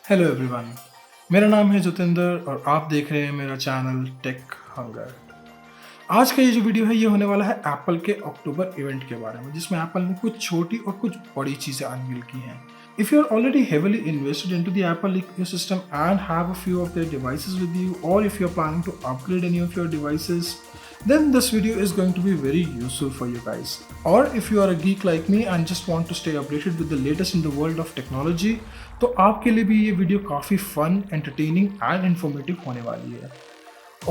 Hello everyone, मेरा नाम है जितेंद्र और आप देख रहे हैं मेरा चैनल टेक हंगर। आज का ये जो वीडियो है ये होने वाला है एप्पल के अक्टूबर इवेंट के बारे में, जिसमें एप्पल ने कुछ छोटी और कुछ बड़ी चीज़ें अनवील की हैं। If you are already heavily invested into the Apple ecosystem and have a few of their devices with you, or if you are planning to upgrade any of your devices, then this video is going to be very useful for you guys. Or if you are a geek like me and just want to stay updated with the latest in the world of technology, तो आपके लिए भी ये video काफ़ी fun, entertaining and informative होने वाली है।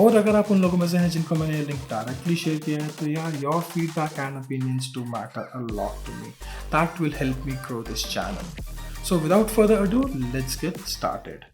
और अगर आप उन लोगों में से हैं जिनको मैंने लिंक डायरेक्टली शेयर किया है, तो यार your feedback and opinions do matter a lot to me. That will help me grow this channel. So without further ado, let's get started.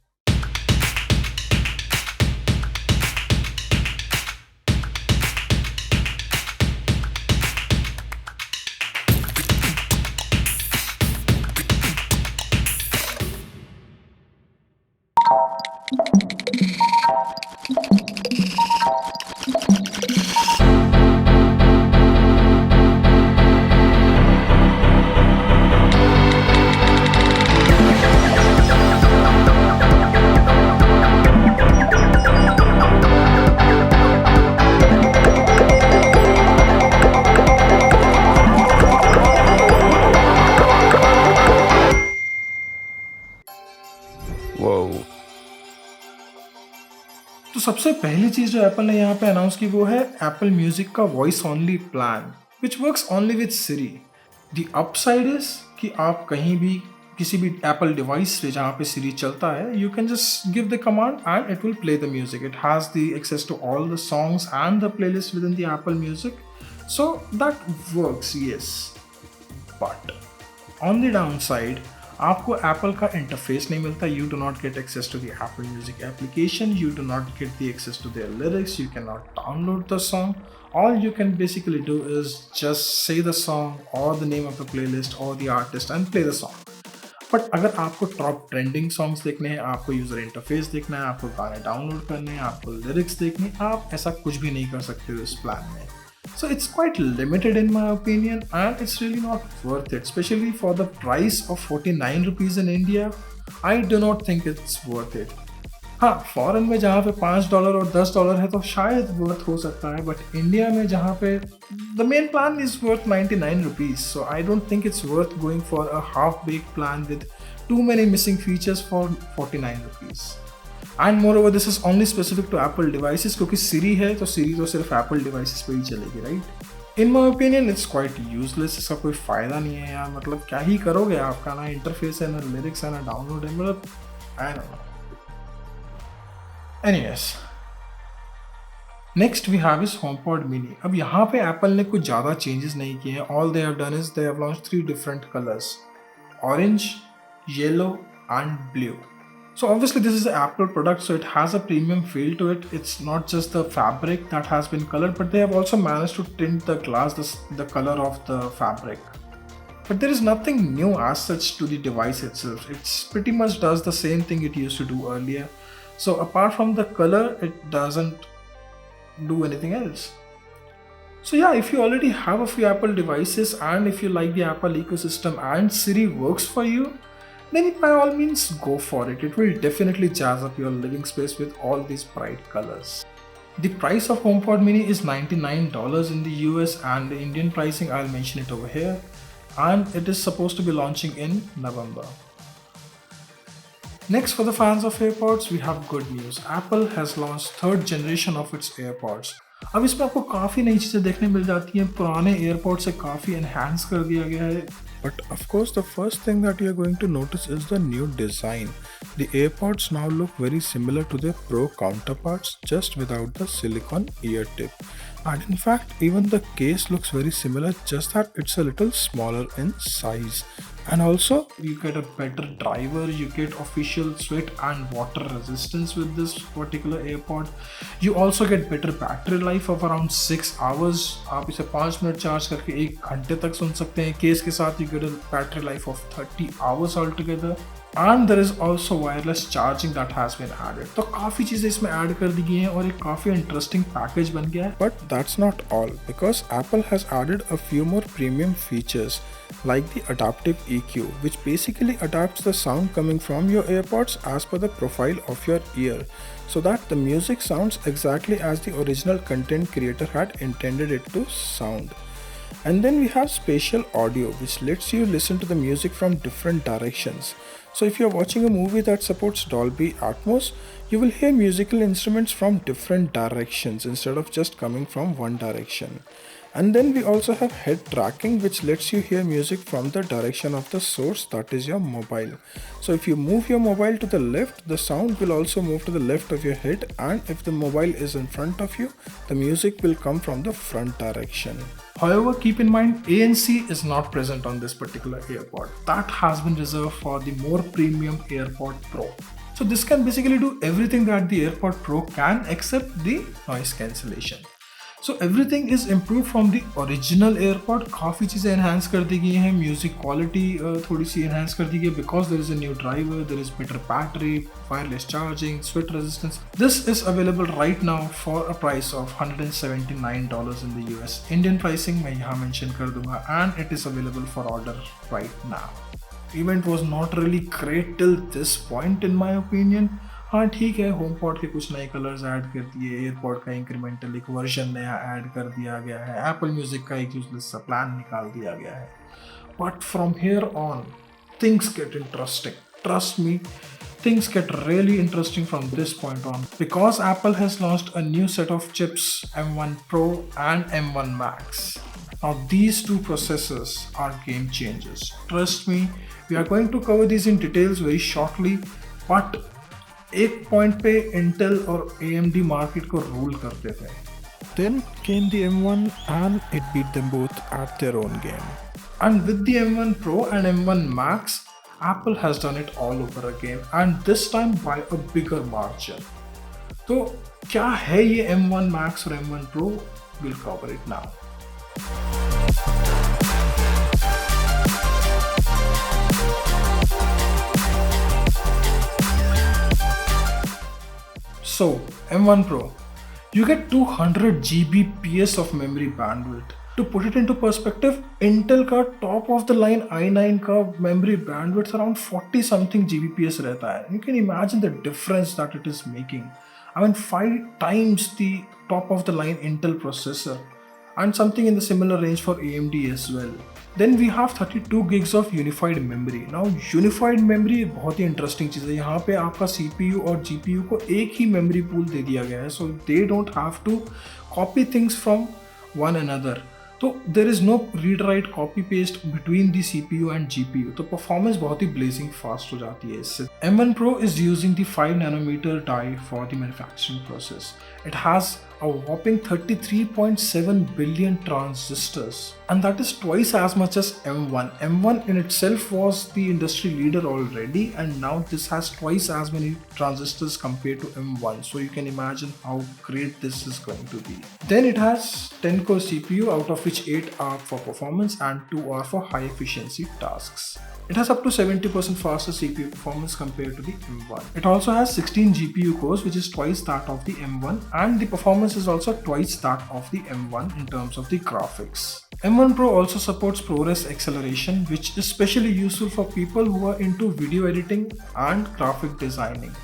तो सबसे पहली चीज़ जो एप्पल ने यहाँ पे अनाउंस की वो है एप्पल म्यूजिक का voice only plan, which works only with Siri. The upside is कि आप कहीं भी किसी भी एप्पल डिवाइस पे जहाँ पे सिरी चलता है, you can just give the command and it will play the music. It has the access to all the songs and the playlist with in the Apple music, so that works, yes. But on the down side आपको Apple का interface नहीं मिलता। You do not get access to the Apple music application, you do not get the access to their lyrics, you can not download the song. All you can basically do is just say the song or the name of the playlist or the artist and play the song. But अगर आपको top trending songs देखने हैं, आपको user interface देखना है, आपको गाने download करने हैं, आपको लिरिक्स देखने, आप ऐसा कुछ भी नहीं कर सकते हो इस प्लान में। So it's quite limited in my opinion, and it's really not worth it, especially for the price of 49 rupees in India. I do not think it's worth it. हाँ, फॉरेन में जहाँ पे $5 और $10 है तो शायद वर्थ हो सकता है, बट इंडिया में जहाँ पे the main plan is worth 99 rupees, so I don't think it's worth going for a half-baked plan with too many missing features for 49 rupees. And moreover, this is only specific to Apple devices, क्योंकि Siri है तो Siri तो सिर्फ Apple devices पे ही चलेगी, right? In my opinion, it's quite useless. इसका कोई फ़ायदा नहीं है यार। मतलब क्या ही करोगे, आपका ना इंटरफेस है, ना लिरिक्स है, ना डाउनलोड है, मतलब I don't know. Anyways, next we have is HomePod Mini. अब यहाँ पे Apple ने कुछ ज़्यादा changes नहीं किए हैं. All they have done is they have launched 3 different colors: orange, yellow, and blue. So obviously this is an Apple product, so it has a premium feel to it. It's not just the fabric that has been colored, but they have also managed to tint the glass the color of the fabric. But there is nothing new as such to the device itself. It pretty much does the same thing it used to do earlier. So apart from the color, it doesn't do anything else. So yeah, if you already have a few Apple devices and if you like the Apple ecosystem and Siri works for you, then by all means go for it. It will definitely jazz up your living space with all these bright colors. The price of HomePod Mini is $99 in the US, and the Indian pricing I'll mention it over here, and it is supposed to be launching in November. Next, for the fans of Airpods, we have good news. Apple has launched 3rd generation of its Airpods. अब इसमें आपको काफ़ी नई चीज़ें देखने मिल जाती हैं, पुराने Airpods से काफ़ी enhance कर दिया गया है. But of course, the first thing that you're going to notice is the new design. The Airpods now look very similar to their Pro counterparts, just without the silicone ear tip. And in fact, even the case looks very similar, just that it's a little smaller in size. And also, you get a better driver, you get official sweat and water resistance with this particular AirPod. You also get better battery life of around 6 hours. आप इसे 5 minute charge करके 1 घंटे तक सुन सकते हैं. Case के साथ you get a battery life of 30 hours altogether. And there is also wireless charging that has been added. तो काफ़ी चीज़ें इसमें ऐड कर दी गई हैं और एक काफ़ी इंटरेस्टिंग पैकेज बन गया है। But that's not all, because Apple has added a few more premium features like the adaptive EQ, which basically adapts the sound coming from your AirPods as per the profile of your ear, so that the music sounds exactly as the original content creator had intended it to sound. And then we have spatial audio, which lets you listen to the music from different directions. So if you're watching a movie that supports Dolby Atmos, you will hear musical instruments from different directions instead of just coming from one direction. And then we also have head tracking, which lets you hear music from the direction of the source, that is your mobile. So if you move your mobile to the left, the sound will also move to the left of your head, and if the mobile is in front of you, the music will come from the front direction. However, keep in mind ANC is not present on this particular AirPod. That has been reserved for the more premium AirPod Pro. So this can basically do everything that the AirPod Pro can except the noise cancellation. So everything is improved from the original AirPod. काफ़ी चीज़ें enhance कर दी गई हैं, music quality थोड़ी सी enhance कर दी गई है because there is a new driver, there is better battery, wireless charging, sweat resistance. This is available right now for a price of $179 in the US. Indian pricing मैं यहाँ mention कर दूँगा, and it is available for order right now. Event was not really great till this point in my opinion. हाँ ठीक है, HomePod के कुछ नए कलर्स ऐड कर दिए, एयरपॉड का इंक्रीमेंटल एक वर्जन नया ऐड कर दिया गया है, एप्पल म्यूजिक का एक यूजलेस सा प्लान निकाल दिया गया है। But from here on things get interesting, trust me, things get really interesting from this point on because Apple has launched a new set of chips, M1 Pro and M1 Max. Now these two processors are game changers. Trust me, we are going to cover these in details very shortly, but एक point पे Intel और AMD market को rule करते थे। Then came the M1 and it beat them both at their own game. And with the M1 Pro and M1 Max, Apple has done it all over again and this time by a bigger margin. तो क्या है ये M1 Max और M1 Pro? We'll cover it now. So, M1 Pro, you get 200 Gbps of memory bandwidth. To put it into perspective, Intel का top of the line i9 का memory bandwidth around 40 something Gbps रहता है. You can imagine the difference that it is making. I mean 5 times the top of the line Intel processor and something in the similar range for AMD as well. Then we have 32 gigs of unified memory. Now unified memory एक बहुत ही interesting चीज़ है। यहाँ पे आपका CPU और GPU को एक ही memory pool दे दिया गया है, so they don't have to copy things from one another. तो there is no read write copy paste between the CPU and GPU, तो परफॉर्मेंस बहुत ही blazing fast हो जाती है इससे। M1 Pro is using the 5 nanometer die for the manufacturing process. It has a whopping 33.7 billion transistors, and that is twice as much as M1. M1 in itself was the industry leader already, and now this has twice as many transistors compared to M1, so you can imagine how great this is going to be. Then it has 10 core CPU, out of which 8 are for performance and 2 are for high efficiency tasks. It has up to 70% faster CPU performance compared to the M1. It also has 16 GPU cores, which is twice that of the M1, and the performance is also twice that of the M1 in terms of the graphics. M1 Pro also supports ProRes acceleration, which is especially useful for people who are into video editing and graphic designing.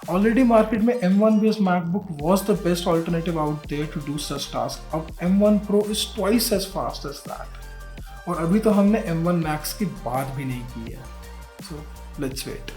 Already market में M1 based MacBook was the best alternative out there to do such tasks. अब M1 Pro is twice as fast as that. और अभी तो हमने M1 Max की बात भी नहीं की है, so let's wait.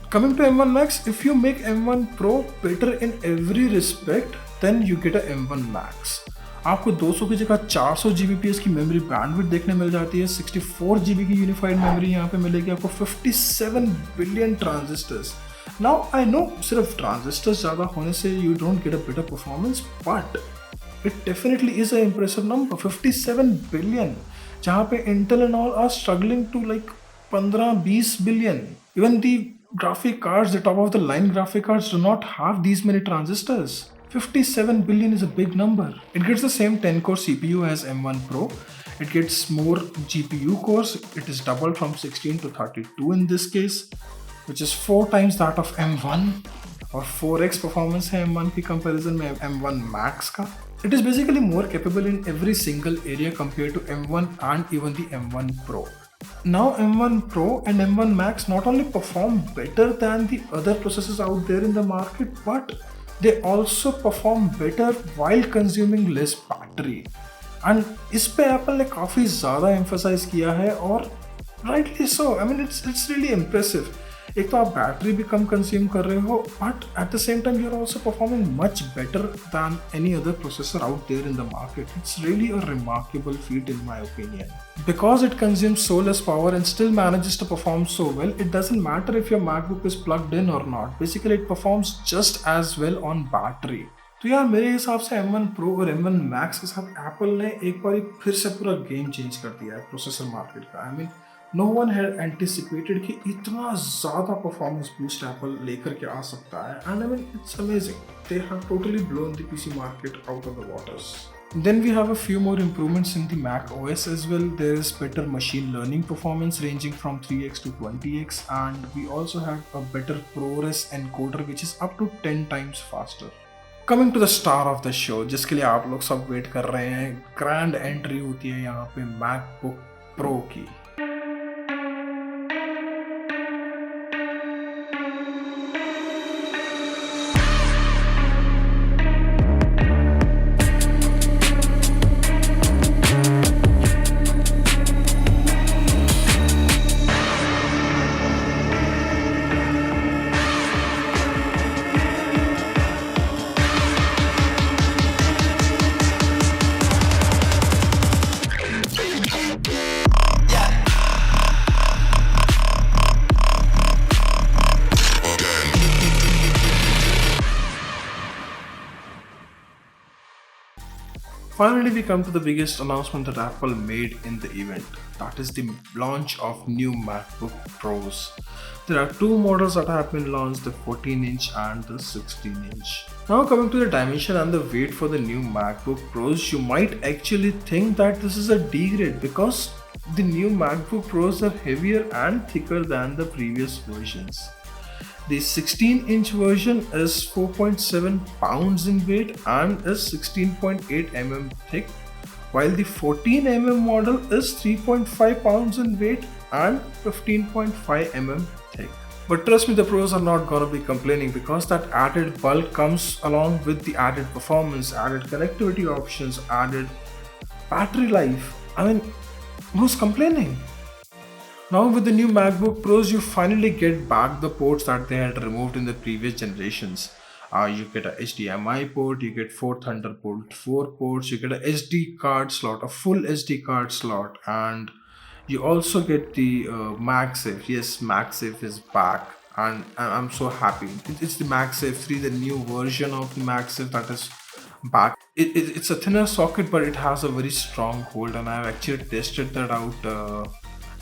Coming to M1 Max, if you make M1 Pro better in every respect, then you get a M1 Max. आपको 200 की जगह 400 Gbps की मेमोरी बैंडविड्थ देखने मिल जाती है, 64 GB की यूनिफाइड मेमोरी यहाँ पे मिलेगी आपको, 57 billion transistors. Now I know सिर्फ ट्रांजिस्टर्स ज़्यादा होने से you don't get a better performance, but it definitely is a impressive number, 57 billion, जहाँ पे Intel and all are struggling to like 15-20 billion. Even the graphic cards, the top of the line graphic cards do not have these many transistors. 57 billion is a big number. It gets the same 10 core CPU as M1 Pro. It gets more GPU cores. It is doubled from 16 to 32 in this case, which is 4 times that of M1 और 4x performance है M1 की comparison में M1 Max का. It is basically more capable in every single area compared to M1 and even the M1 Pro. Now M1 Pro and M1 Max not only perform better than the other processors out there in the market, but they also perform better while consuming less battery. And इस पे Apple ने काफ़ी ज़्यादा emphasize किया है और rightly so. I mean it's really impressive. एक तो आप बैटरी भी कम कंज्यूम कर रहे हो, but at the same time you are also performing much better than any other processor out there in the market. It's really a remarkable feat in my opinion. Because it consumes so less power and still manages to perform so well, it doesn't matter if your MacBook is plugged in or not. Basically it performs just as well on battery. तो यार मेरे हिसाब से M1 Pro और M1 Max के साथ Apple ने एक बार फिर से पूरा गेम चेंज कर दिया है प्रोसेसर मार्केट का. I mean no one had anticipated कि इतना ज़्यादा परफॉर्मेंस बूस्ट एप्पल लेकर के आ सकता है. And I mean it's amazing. They have totally blown the PC market out of the waters. Then we have a few more improvements in the macOS as well. There is better machine learning performance ranging from 3x to 20x, and we also have a better ProRes encoder which is up to 10 times faster. Coming to the star of the show, जिसके लिए आप लोग सब wait कर रहे हैं, grand entry होती है यहाँ पे MacBook Pro की. Finally, we come to the biggest announcement that Apple made in the event. That is the launch of new MacBook Pros. There are two models that have been launched, the 14-inch and the 16-inch. Now coming to the dimension and the weight for the new MacBook Pros, you might actually think that this is a degrade because the new MacBook Pros are heavier and thicker than the previous versions. The 16-inch version is 4.7 pounds in weight and is 16.8 mm thick, while the 14mm model is 3.5 pounds in weight and 15.5 mm thick. But trust me, the pros are not gonna be complaining because that added bulk comes along with the added performance, added connectivity options, added battery life. I mean, who's complaining? Now with the new MacBook Pros, you finally get back the ports that they had removed in the previous generations. You get a HDMI port, you get 4 Thunderbolt 4 ports, you get a SD card slot, a full SD card slot, and you also get the MagSafe. Yes, MagSafe is back, and I'm so happy. It's the MagSafe 3, the new version of the MagSafe that is back. It's a thinner socket, but it has a very strong hold, and I've actually tested that out.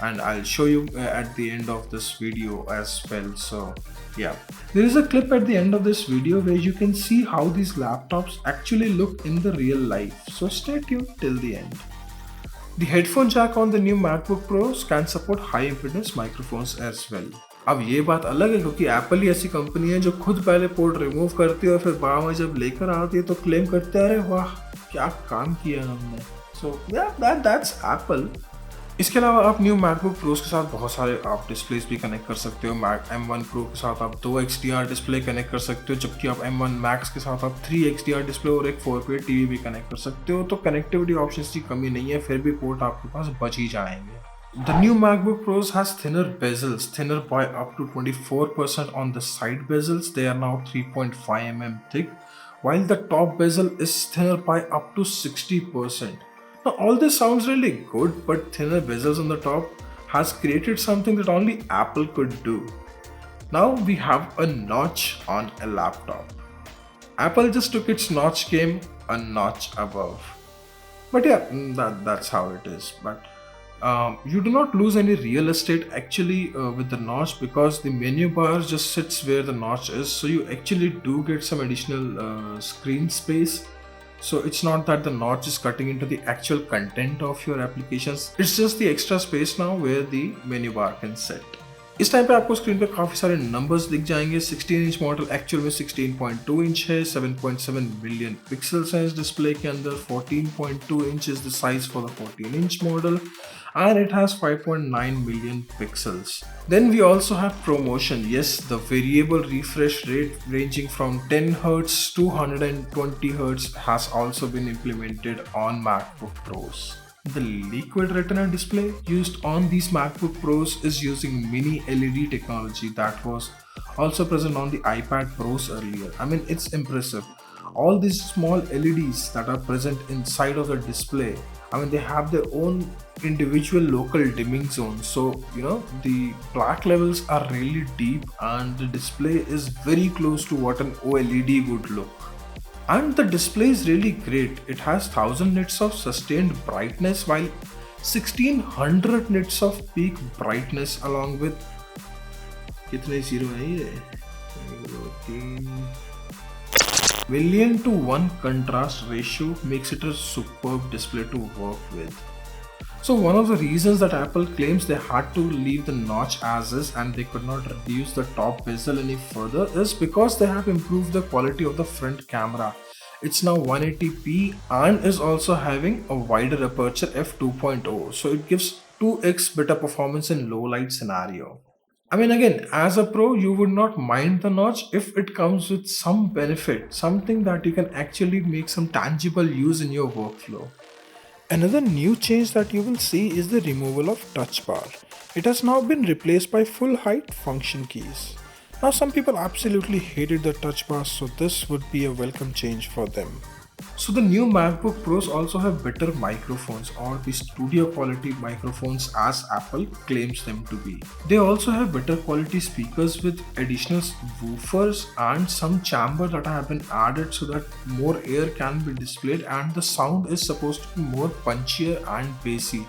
And I'll show you at the end of this video as well. So yeah, there is a clip at the end of this video where you can see how these laptops actually look in the real life. So stay tuned till the end. The headphone jack on the new MacBook Pros can support high impedance microphones as well. अब ये बात अलग है क्योंकि Apple ही ऐसी company है जो खुद पहले पोर्ट रिमूव करती है और फिर बाद में जब लेकर आती है तो क्लेम करते हैं, अरे वाह क्या काम किया हमने. So yeah, that's Apple. इसके अलावा आप न्यू MacBook Pros के साथ बहुत सारे आप डिस्प्लेस भी कनेक्ट कर सकते हो. M1 Pro के साथ आप 2 XDR डिस्प्ले कनेक्ट कर सकते हो, जबकि आप M1 Max के साथ आप 3 XDR डिस्प्ले और एक 4K TV भी कनेक्ट कर सकते हो. तो कनेक्टिविटी ऑप्शंस की कमी नहीं है, फिर भी पोर्ट आपके पास बच ही जाएंगे. The new MacBook Pros has thinner bezels, thinner by up to 24% on the side bezels. They are now 3.5 mm thick, while the top bezel is thinner by up to 60%. Now all this sounds really good, but thinner bezels on the top has created something that only Apple could do. Now we have a notch on a laptop. Apple just took its notch game a notch above. But yeah, that's how it is. But You do not lose any real estate actually with the notch, because the menu bar just sits where the notch is, so you actually do get some additional screen space. So it's not that the notch is cutting into the actual content of your applications, it's just the extra space now where the menu bar can sit. इस time पे आपको screen पे काफ़ी सारे numbers दिख जाएंगे। 16 inch model actual में 16.2 inch है, 7.7 मिलियन पिक्सल्स हैं इस डिस्प्ले के अंदर, 14.2 inch is the size for the 14 inch model and it has 5.9 million pixels. Then we also have ProMotion. Yes, the variable refresh rate ranging from 10 Hz to 120 Hz has also been implemented on MacBook Pros. The liquid retina display used on these MacBook Pros is using mini LED technology that was also present on the iPad Pros earlier. I mean, it's impressive. All these small LEDs that are present inside of the display, I mean, they have their own individual local dimming zones. So, you know, the black levels are really deep and the display is very close to what an OLED would look. And the display is really great. It has 1000 nits of sustained brightness while 1600 nits of peak brightness, along with कितने zero है ये? 1 to 1 contrast ratio makes it a superb display to work with. So one of the reasons that Apple claims they had to leave the notch as is and they could not reduce the top bezel any further is because they have improved the quality of the front camera. It's now 180p and is also having a wider aperture f2.0, so it gives 2x better performance in low light scenario. I mean, again, as a pro, you would not mind the notch if it comes with some benefit, something that you can actually make some tangible use in your workflow. Another new change that you will see is the removal of touch bar. It has now been replaced by full height function keys. Now some people absolutely hated the touch bar, so this would be a welcome change for them. So the new MacBook Pros also have better microphones, or the studio quality microphones as Apple claims them to be. They also have better quality speakers with additional woofers and some chamber that have been added so that more air can be displayed and the sound is supposed to be more punchier and bassy.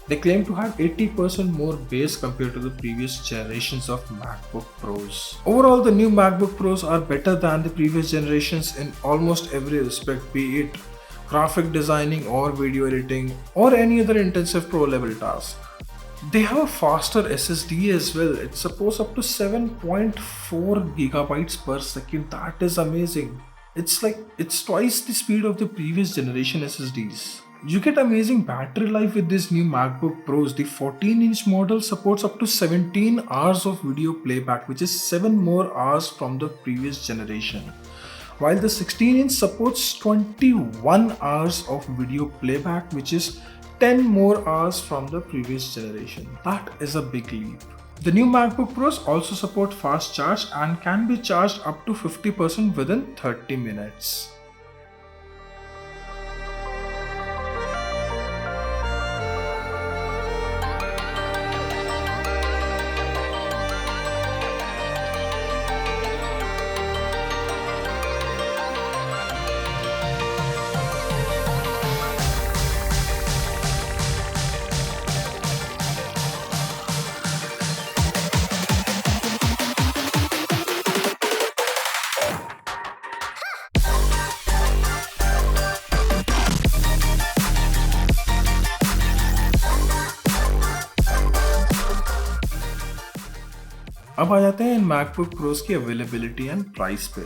They claim to have 80% more bass compared to the previous generations of MacBook Pros. Overall, the new MacBook Pros are better than the previous generations in almost every respect, be it graphic designing or video editing or any other intensive pro level task. They have a faster SSD as well. It supports up to 7.4 gigabytes per second. That is amazing. It's twice the speed of the previous generation SSDs. You get amazing battery life with this new MacBook Pros. The 14-inch model supports up to 17 hours of video playback, which is 7 more hours from the previous generation. While the 16-inch supports 21 hours of video playback, which is 10 more hours from the previous generation. That is a big leap. The new MacBook Pros also support fast charge and can be charged up to 50% within 30 minutes. अब आ जाते हैं इन MacBook Pros की availability and price पे।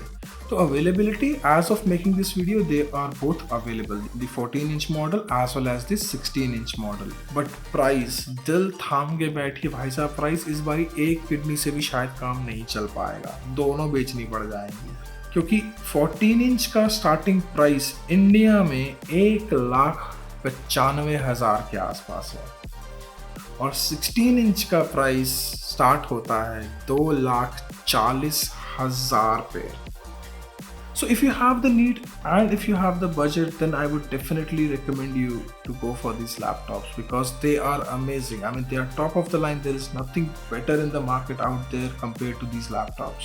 तो availability as of making this video they are both available, the 14-inch model as well as the 16-inch model. But price, दिल थाम के बैठिए भाई साहब, प्राइस इस बारी एक किडनी से भी शायद काम नहीं चल पाएगा, दोनों बेचनी पड़ जाएंगी, क्योंकि 14-inch का स्टार्टिंग प्राइस इंडिया में 1,95,000 के आसपास है और 16-inch का प्राइस स्टार्ट होता है 2,40,000 पे। So if you have the need and if you have the budget, then I would definitely recommend you to go for these laptops because they are amazing. I mean, they are top of the line. There is nothing better in the market out there compared to these laptops.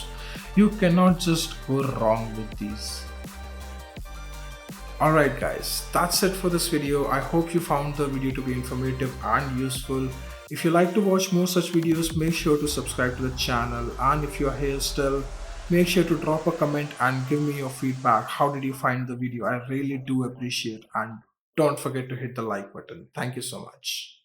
You cannot just go wrong with these. Alright guys, that's it for this video. I hope you found the video to be informative and useful. If you like to watch more such videos, make sure to subscribe to the channel, and if you are here still, make sure to drop a comment and give me your feedback. How did you find the video? I really do appreciate, and don't forget to hit the like button. Thank you so much.